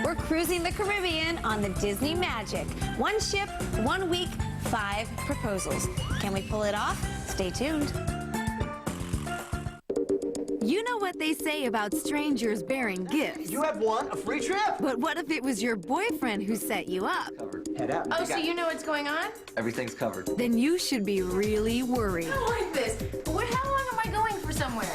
We're cruising the Caribbean on the Disney Magic. 1 ship, 1 week, 5 proposals. Can we pull it off? Stay tuned. You know what they say about strangers bearing gifts. You have won a free trip. But what if it was your boyfriend who set you up? Covered. Head out. Oh, so you know what's going on? Everything's covered. Then you should be really worried. I don't like this. How long am I going for somewhere?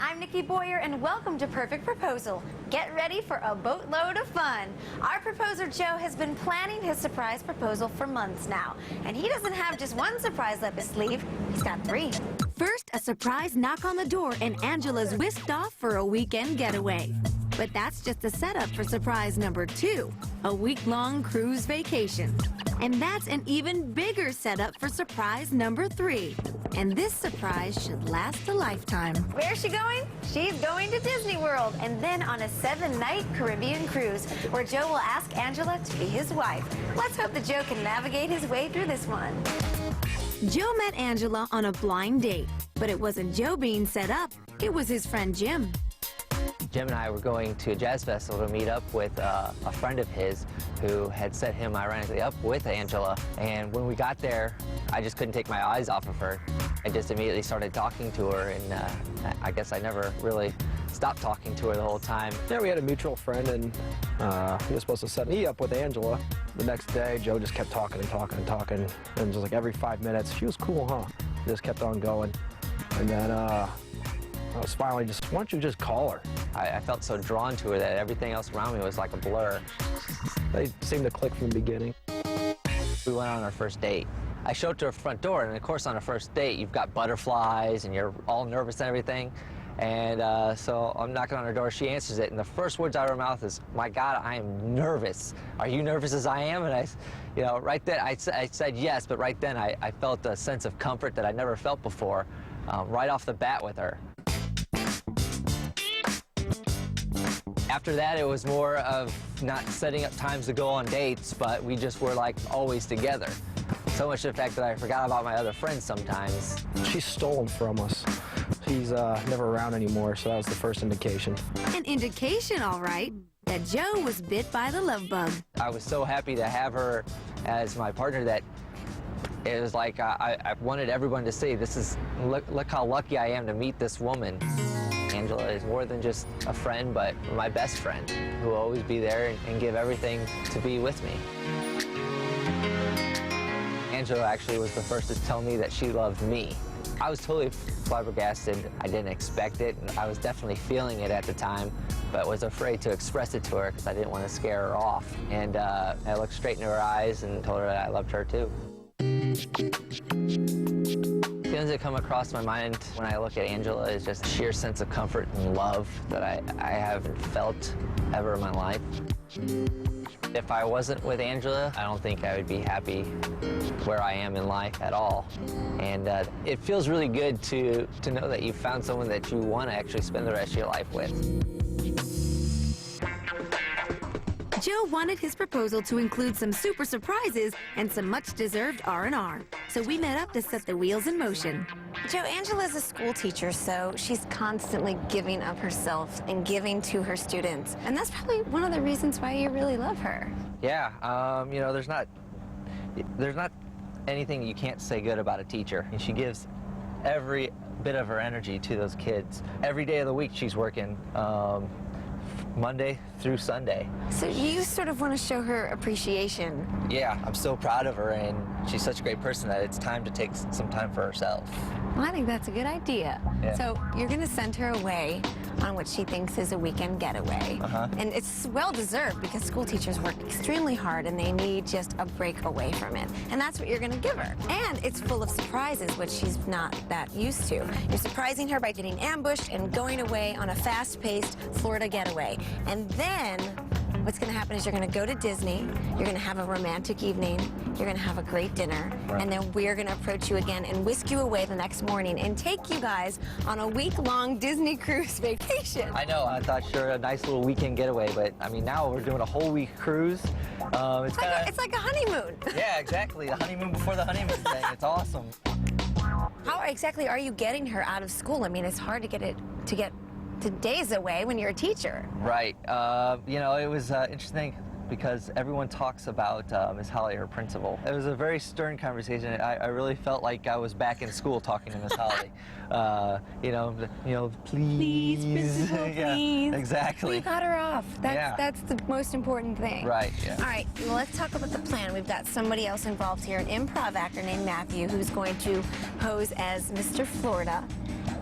I'm Nikki Boyer, and welcome to Perfect Proposal. Get ready for a boatload of fun. Our proposer, Joe, has been planning his surprise proposal for months now. And he doesn't have just one surprise up his sleeve, he's got 3. First, a surprise knock on the door, and Angela's whisked off for a weekend getaway. But that's just a setup for surprise number 2, a week-long cruise vacation. And that's an even bigger setup for surprise number 3. And this surprise should last a lifetime. Where's she going? She's going to Disney World, and then on a 7-night Caribbean cruise, where Joe will ask Angela to be his wife. Let's hope that Joe can navigate his way through this one. Joe met Angela on a blind date, but it wasn't Joe being set up, it was his friend Jim. Jim and I were going to a jazz festival to meet up with a friend of his who had set him ironically up with Angela. And when we got there, I just couldn't take my eyes off of her. I just immediately started talking to her, and I guess I never really stopped talking to her the whole time. Yeah, we had a mutual friend, and he was supposed to set me up with Angela. The next day, Joe just kept talking and talking and talking, and just like every 5 minutes, she was cool, huh? Just kept on going. And then I was finally just, why don't you just call her? I felt so drawn to her that everything else around me was like a blur. They seemed to click from the beginning. We went on our first date. I showed to her front door, and of course on a first date, you've got butterflies and you're all nervous and everything. And so I'm knocking on her door, she answers it, and the first words out of her mouth is, "My God, I am nervous. Are you nervous as I am?" And right then, I said yes, but right then I felt a sense of comfort that I never felt before, right off the bat with her. After that, it was more of not setting up times to go on dates, but we just were like always together. So much to the fact that I forgot about my other friends sometimes. She's stolen from us. He's never around anymore, so that was the first indication. An indication, all right, that Joe was bit by the love bug. I was so happy to have her as my partner that it was like I wanted everyone to see, look how lucky I am to meet this woman. Angela is more than just a friend, but my best friend, who will always be there and give everything to be with me. Angela actually was the first to tell me that she loved me. I was totally flabbergasted. I didn't expect it, and I was definitely feeling it at the time, but was afraid to express it to her because I didn't want to scare her off. And I looked straight into her eyes and told her that I loved her too. Feelings that come across my mind when I look at Angela is just a sheer sense of comfort and love that I haven't felt ever in my life. If I wasn't with Angela, I don't think I would be happy where I am in life at all. And it feels really good to know that you found someone that you want to actually spend the rest of your life with. Joe wanted his proposal to include some super surprises and some much-deserved R&R. So we met up to set the wheels in motion. Joe, Angela's a school teacher, so she's constantly giving of herself and giving to her students. And that's probably one of the reasons why you really love her. Yeah, there's not anything you can't say good about a teacher. And she gives every bit of her energy to those kids. Every day of the week she's working, Monday through Sunday. So you sort of want to show her appreciation. Yeah, I'm so proud of her, and she's such a great person that it's time to take some time for herself. Well, I think that's a good idea. Yeah. So you're going to send her away on what she thinks is a weekend getaway. And it's well-deserved because school teachers work extremely hard and they need just a break away from it. And that's what you're going to give her. And it's full of surprises, which she's not that used to. You're surprising her by getting ambushed and going away on a fast-paced Florida getaway. And then What's going to happen is you're going to go to Disney, you're going to have a romantic evening, you're going to have a great dinner, and then we're going to approach you again and whisk you away the next morning and take you guys on a week-long Disney cruise vacation. I know, I thought sure a nice little weekend getaway, but I mean now we're doing a whole week cruise. It's like a honeymoon. Yeah, exactly. The honeymoon before the honeymoon thing. It's awesome. How exactly are you getting her out of school? I mean, it's hard to get days away when you're a teacher. Right. You know, it was interesting because everyone talks about Miss Holly, her principal. It was a very stern conversation. I really felt like I was back in school talking to Miss Holly. You know, please. Principal, Yeah, please. exactly. Well, you got her off. That's the most important thing. Right, yeah. All right, well, let's talk about the plan. We've got somebody else involved here, an improv actor named Matthew, who's going to pose as Mr. Florida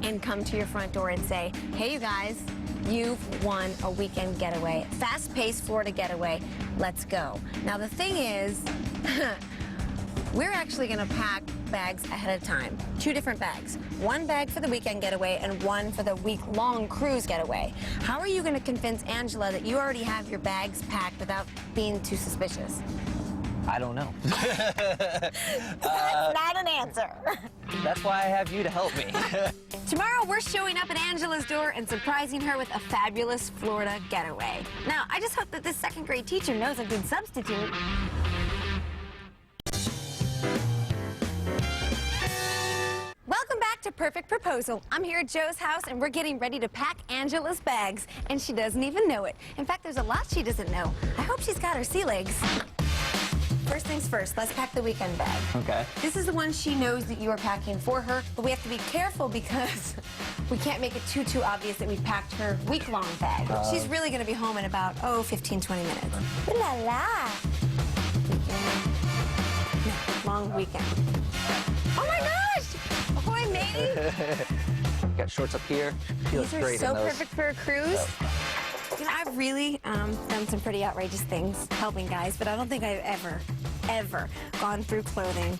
and come to your front door and say, hey, you guys, you've won a weekend getaway. Fast-paced Florida getaway. Let's go. Now, the thing is, we're actually going to pack bags ahead of time. 2 different bags. 1 bag for the weekend getaway and 1 for the week-long cruise getaway. How are you going to convince Angela that you already have your bags packed without being too suspicious? I don't know. That's not an answer. That's why I have you to help me. Tomorrow, we're showing up at Angela's door and surprising her with a fabulous Florida getaway. Now, I just hope that this 2nd grade teacher knows a good substitute. Welcome back to Perfect Proposal. I'm here at Joe's house, and we're getting ready to pack Angela's bags, and she doesn't even know it. In fact, there's a lot she doesn't know. I hope she's got her sea legs. First things first, let's pack the weekend bag. Okay. This is the one she knows that you are packing for her, but we have to be careful because we can't make it too long that we packed her week-long bag. She's really going to be home in about, 15, 20 minutes. Ooh la la. Long weekend. Oh my gosh! Ahoy, matey! Got shorts up here. She looks These are great so in those. perfect for a cruise. You know, I've really done some pretty outrageous things helping guys, but I don't think I've ever gone through clothing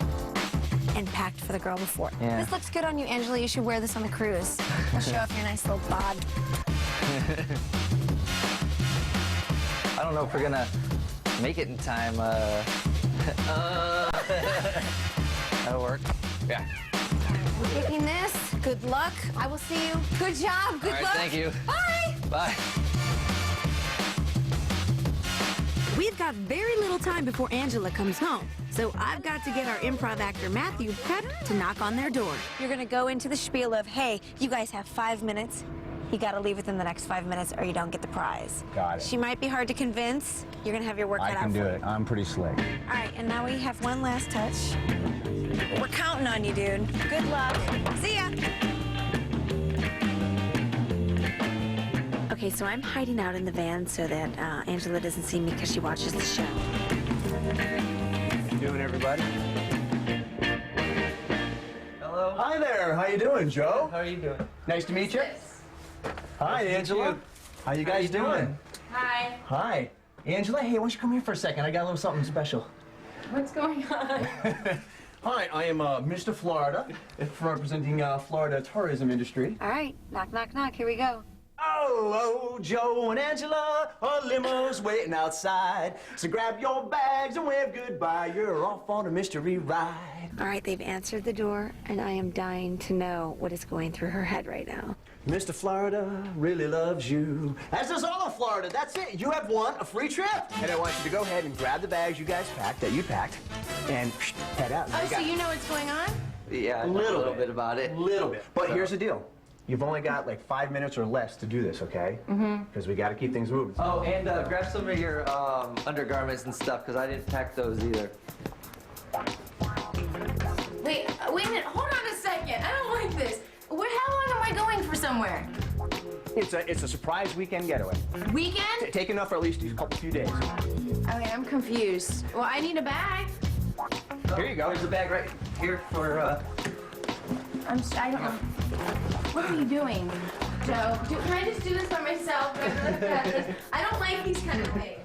and packed for the girl before. Yeah. This looks good on you, Angela. You should wear this on the cruise. It'll show off your nice little bod. I don't know if we're gonna make it in time. That'll work. Yeah. We're taking this. Good luck. I will see you. Good job. Good All right, luck. thank you. Bye. Bye. We've got very little time before Angela comes home, so I've got to get our improv actor Matthew prepped to knock on their door. You're going to go into the spiel of, hey, you guys have 5 minutes. You got to leave within the next 5 minutes or you don't get the prize. Got it. She might be hard to convince. You're going to have your work cut I out can for do you. it. I'm pretty slick. All right, and now we have one last touch. We're counting on you, dude. Good luck. See ya. Okay, so I'm hiding out in the van so that Angela doesn't see me because she watches the show. How you doing, everybody? Hello. Hi there. How you doing, Joe? How are you doing? Nice to meet you. Hi, Angela. How you guys doing? Hi. Hi. Angela, hey, why don't you come here for a second? I got a little something special. What's going on? Hi, I am Mr. Florida, representing Florida tourism industry. All right, knock, knock, knock. Here we go. Oh, Joe and Angela, a limo's waiting outside. So grab your bags and wave goodbye. You're off on a mystery ride. All right, they've answered the door, and I am dying to know what is going through her head right now. Mr. Florida really loves you. As does all of Florida. That's it. You have won a free trip. And I want you to go ahead and grab the bags you guys packed, that you packed, and head out. Oh, so you know what's going on? Yeah, I know a little bit about it. A little bit. But here's the deal. You've only got like 5 minutes or less to do this, okay? Mm-hmm. Because we got to keep things moving. Oh, and grab some of your undergarments and stuff, because I didn't pack those either. Wait a minute. Hold on a second. I don't like this. How long am I going for somewhere? It's a surprise weekend getaway. Weekend? Take enough for at least a few days. Okay, I'm confused. Well, I need a bag. Here you go. There's a bag right here for, I don't know. What are you doing, Joe? Can I just do this by myself? I don't like these kind of things.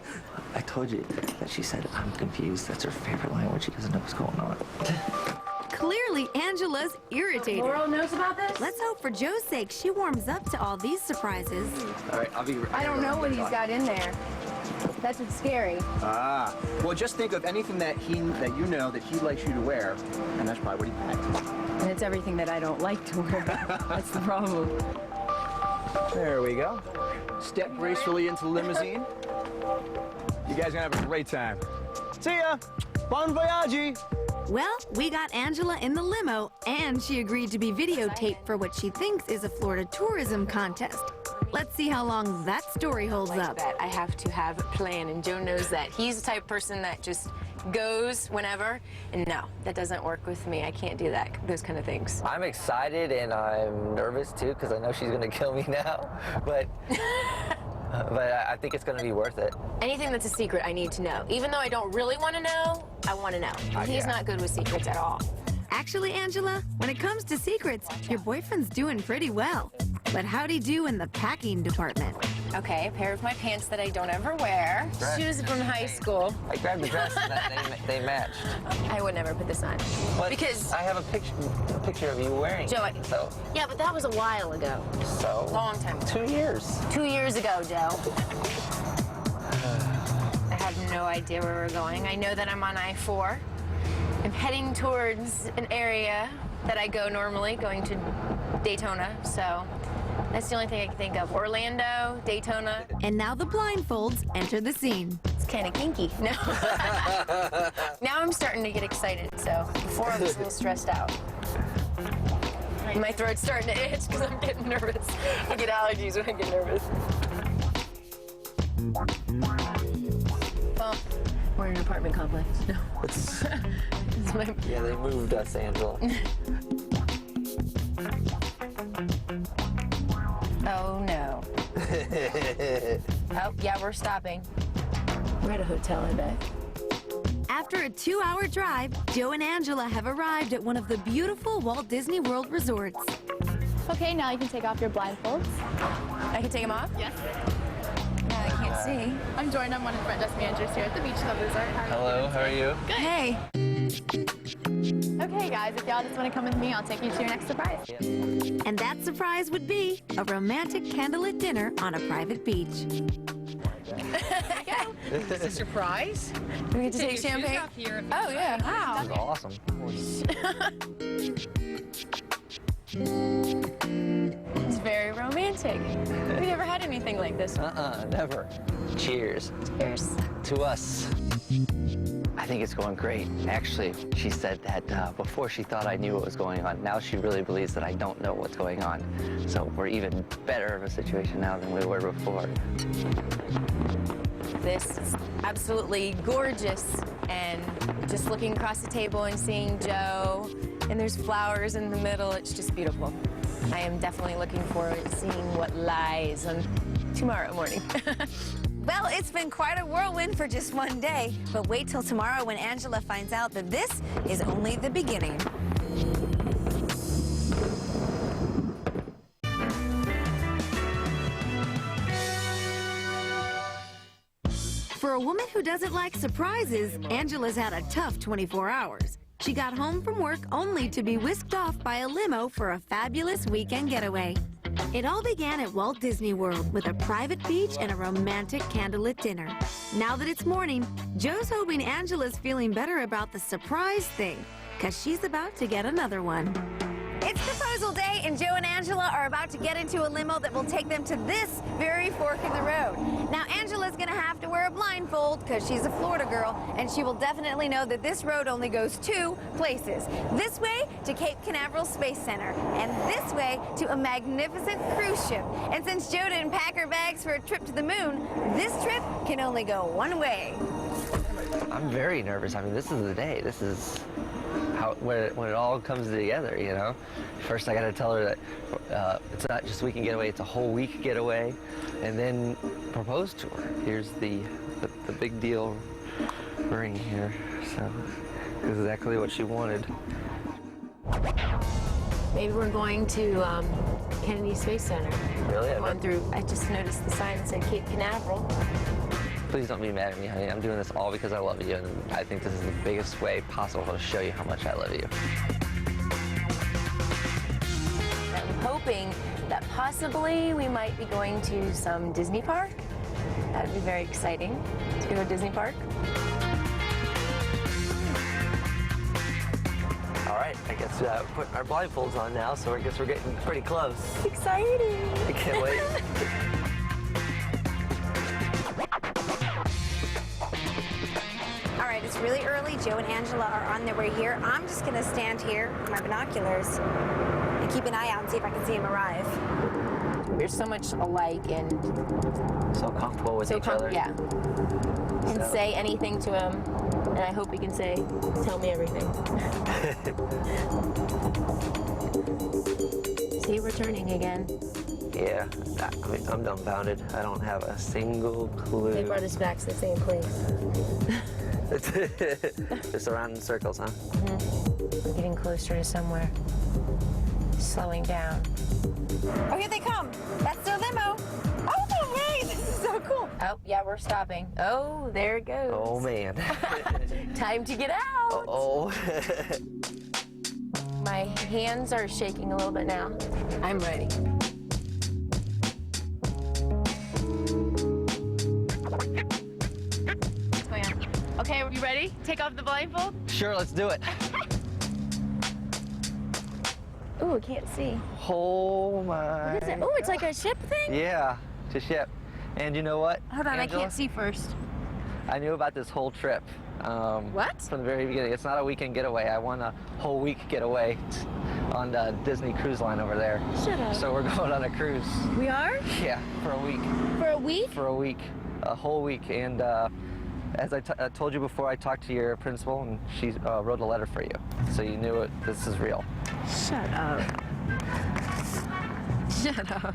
I told you that she said, I'm confused. That's her favorite line when she doesn't know what's going on. Clearly, Angela's irritated. Laurel knows about this? Let's hope for Joe's sake she warms up to all these surprises. All right, I'll be right I don't know what he's got in there. That's what's scary. Ah. Well, just think of anything that you know that he likes you to wear, and that's probably what he packed. And it's everything that I don't like to wear. That's the problem. There we go. Step gracefully into the limousine. You guys are gonna have a great time. See ya. Bon voyage. Well, we got Angela in the limo, and she agreed to be videotaped for what she thinks is a Florida tourism contest. Let's see how long that story holds up. That I have to have a plan, and Joe knows that. He's the type of person that just goes whenever, and no, that doesn't work with me. I can't do that, those kind of things. I'm excited and I'm nervous too because I know she's gonna kill me now, but I think it's gonna be worth it. Anything that's a secret, I need to know. Even though I don't really want to know, I want to know. He's not good with secrets at all. Actually, Angela, when it comes to secrets, your boyfriend's doing pretty well. But how'd he do in the packing department? Okay, a pair of my pants that I don't ever wear. Right. Shoes from high school. I grabbed the dress and they matched. I would never put this on. But Because, I have a picture of you wearing Joe, it. So, yeah, but that was a while ago. Long time ago. 2 years. 2 years ago, Joe. I have no idea where we're going. I know that I'm on I-4. I'm heading towards an area that I go normally, going to Daytona, so that's the only thing I can think of. Orlando, Daytona. And now the blindfolds enter the scene. It's kind of kinky. No. Now I'm starting to get excited, so before I was a little stressed out. My throat's starting to itch because I'm getting nervous. I get allergies when I get nervous. Well, we're in an apartment complex. No. It's my... Yeah, they moved us, Angela. Oh, no. Oh, yeah, we're stopping. We're at a hotel, I bet. After a 2-hour drive, Joe and Angela have arrived at one of the beautiful Walt Disney World resorts. Okay, now you can take off your blindfolds. I can take them off? Yes. Yeah, I can't see. I'm Jordan. I'm one of the front desk managers here at the Beach Club Resort. Hello, how are you? Hey, Okay, guys, if y'all just want to come with me, I'll take you to your next surprise. and that surprise would be a romantic candlelit dinner on a private beach. It's a surprise. Do we get to take champagne? Oh, yeah. Wow. This is awesome. It's very romantic. We never had anything like this. Never. Cheers. Cheers. To us. I think it's going great. Actually, she said that before she thought I knew what was going on. Now she really believes that I don't know what's going on. So we're even better of a situation now than we were before. This is absolutely gorgeous. And just looking across the table and seeing Joe, and there's flowers in the middle, it's just beautiful. I am definitely looking forward to seeing what lies on tomorrow morning. Well, it's been quite a whirlwind for just one day, but wait till tomorrow when Angela finds out that this is only the beginning. For a woman who doesn't like surprises, Angela's had a tough 24 hours. She got home from work only to be whisked off by a limo for a fabulous weekend getaway. It all began at Walt Disney World with a private beach and a romantic candlelit dinner. Now that it's morning, Joe's hoping Angela's feeling better about the surprise thing, because she's about to get another one. It's proposal day, and Joe and Angela are about to get into a limo that will take them to this very fork in the road. Now, Angela's gonna have to wear a blindfold because she's a Florida girl, and she will definitely know that this road only goes 2 places. This way to Cape Canaveral Space Center, and this way to a magnificent cruise ship. And since Joe didn't pack her bags for a trip to the moon, this trip can only go one way. I'm very nervous. I mean, this is the day. This is when it all comes together, you know? First, I got to tell her that it's not just a weekend getaway, it's a whole week getaway, and then propose to her. Here's the big deal ring here. So, exactly what she wanted. Maybe we're going to Kennedy Space Center. Really? I just noticed the sign that said Cape Canaveral. Please don't be mad at me, honey. I'm doing this all because I love you, and I think this is the biggest way possible to show you how much I love you. hoping that possibly we might be going to some Disney park. That would be very exciting to go to Disney park. All right, I guess we're putting our blindfolds on now, so I guess we're getting pretty close. Exciting. I can't wait. All right, it's really early. Joe and Angela are on their way here. I'm just going to stand here with my binoculars and keep an eye out and see if I can see him arrive. We're so much alike and So comfortable with each other. Yeah. And So- say anything to him, and I hope he can say, tell me everything. See, we're turning again. Yeah, I mean, I'm dumbfounded. I don't have a single clue. They brought us back to the same place. Just around in circles, huh? Getting closer to somewhere. Slowing down. Oh, here they come. That's their limo. Oh, no way. This is so cool. Oh, yeah, we're stopping. Oh, there it goes. Oh, man. Time to get out. Oh. My hands are shaking a little bit now. I'm ready. What's going on? Okay, are you ready? Take off the blindfold? Sure, let's do it. Ooh, I can't see. Oh, my. What is it? Ooh, it's like a ship thing? Yeah, to ship. And you know what? Hold on, Angela? I can't see first. I knew about this whole trip. What? From the very beginning. It's not a weekend getaway. I won a whole week getaway on the Disney Cruise Line over there. Shut up. So we're going on a cruise. We are? Yeah, for a week. For a week? For a week. A whole week. And as I told you before, I talked to your principal, and she wrote a letter for you. So you knew this is real. Shut up. Shut up.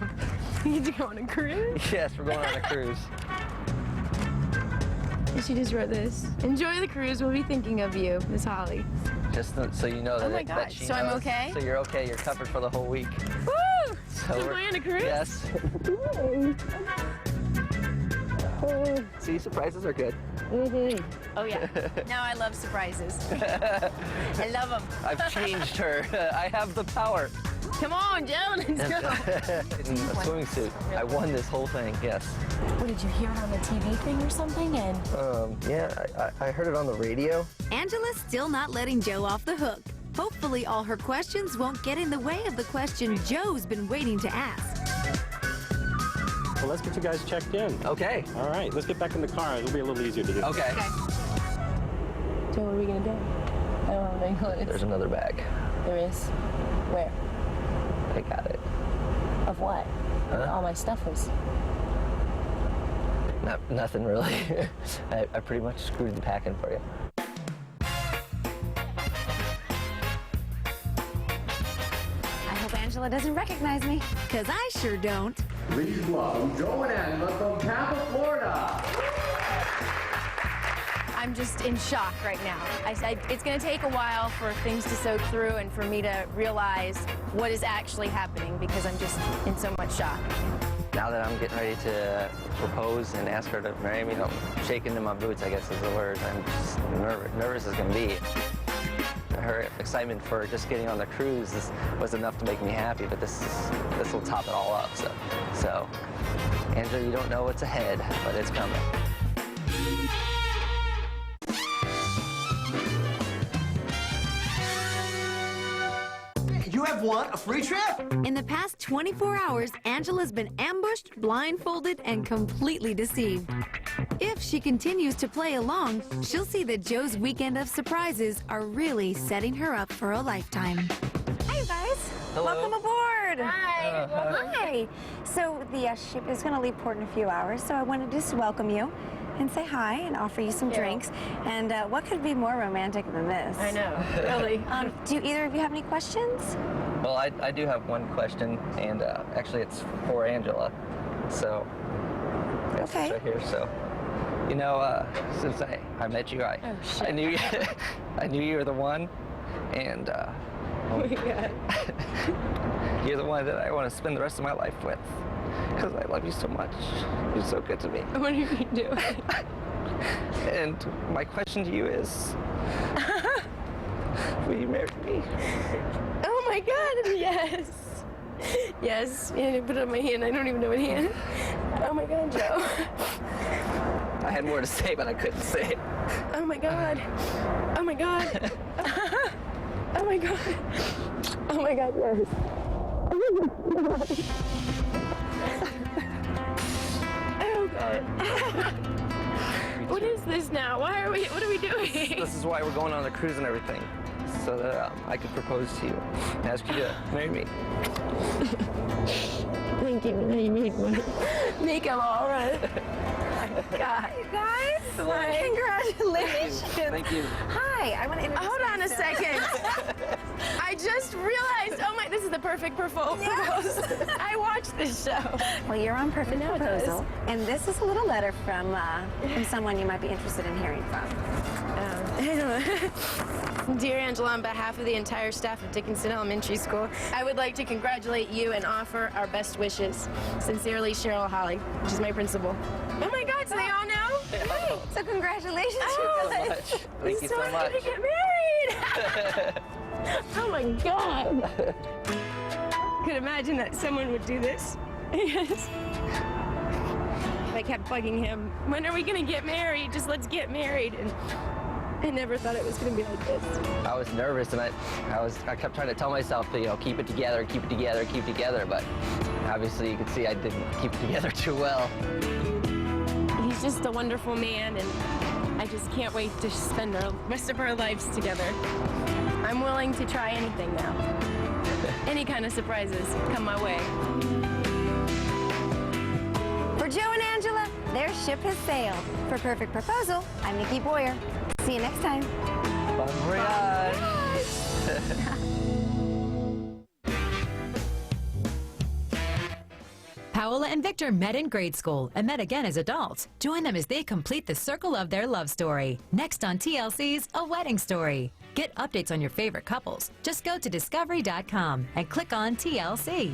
You need to go on a cruise? Yes, we're going on a cruise. She just wrote this. Enjoy the cruise. We'll be thinking of you, Miss Holly. Just so you know that, Oh my that gosh, she so I'm knows. okay? So you're okay. You're covered for the whole week. Woo! So We're we're going on a cruise? Yes. See, surprises are good. Oh, yeah. Now I love surprises. I love them. I've changed her. I have the power. Come on, Joe, let's go. In a swimming suit. I won this whole thing, yes. What, did you hear it on the TV thing or something? And Yeah, I heard it on the radio. Angela's still not letting Joe off the hook. Hopefully all her questions won't get in the way of the question Joe's been waiting to ask. Well, let's get you guys checked in. Okay. All right, let's get back in the car. It'll be a little easier to do. Okay. Joe, what are we going to do? I don't have any clothes. There's another bag. There is. Where? I got it. Of what? All my stuff was. Nothing really. I pretty much screwed the packing for you. I hope Angela doesn't recognize me. 'Cause I sure don't. Please welcome Joe and Angela from Tampa, Florida. I'm just in shock right now. It's going to take a while for things to soak through and for me to realize what is actually happening because I'm just in so much shock. Now that I'm getting ready to propose and ask her to marry me, I'm shaking in my boots, I guess is the word. I'm just nervous as can be. Her excitement for just getting on the cruise was enough to make me happy, but this will top it all up. So, Angela, you don't know what's ahead, but it's coming. You have won a free trip. In the past 24 hours, Angela's been ambushed, blindfolded, and completely deceived. If she continues to play along, she'll see that Joe's weekend of surprises are really setting her up for a lifetime. Hi, you guys. Hello. Welcome aboard. Hi. Hi. So the ship is going to leave port in a few hours, so I wanted to just welcome you and say hi and offer you some drinks. And what could be more romantic than this? I know, really. Do either of you have any questions? Well, I do have one question, and actually it's for Angela. So, yes, Okay. it's right here. So, you know, since I met you, I knew I knew you were the one, and Oh my God. you're the one that I want to spend the rest of my life with, because I love you so much. You're so good to me. What are you doing? And my question to you is, will you marry me? Oh my God, yes. Yes, and I put it on my hand. I don't even know what hand. Oh my God, Joe. I had more to say, but I couldn't say it. Oh my God. Oh my God. Oh my God. Oh my God, yes. Oh God. What is this now? What are we doing? This is why we're going on the cruise and everything, so that I could propose to you and ask you to marry me. Thank you. Now you made my makeup all right. God. You guys, congratulations. Thank you. Hi, I want to introduce Hold on a myself. second. I just realized, oh my, this is the perfect proposal. I watched this show. Well, you're on Perfect Now it Proposal, does. and this is a little letter from someone you might be interested in hearing from. Dear Angela, on behalf of the entire staff of Dickinson Elementary School, I would like to congratulate you and offer our best wishes. Sincerely, Cheryl Holly, which is my principal. Oh my God, so they all know? Hey, so congratulations, Oh, you guys. Thank you so much. to get married. Oh my God. Could imagine that someone would do this. Yes. I kept bugging him, when are we gonna get married? Just let's get married. And I never thought it was gonna be like this. I was nervous, and I kept trying to tell myself to, keep it together, keep it together, keep it together, but obviously you can see I didn't keep it together too well. He's just a wonderful man, and I just can't wait to spend the rest of our lives together. I'm willing to try anything now. Any kind of surprises come my way. For Joe and Angela, their ship has sailed. For Perfect Proposal, I'm Nikki Boyer. See you next time. Bon voyage. Paola and Victor met in grade school and met again as adults. Join them as they complete the circle of their love story. Next on TLC's A Wedding Story. Get updates on your favorite couples. Just go to discovery.com and click on TLC.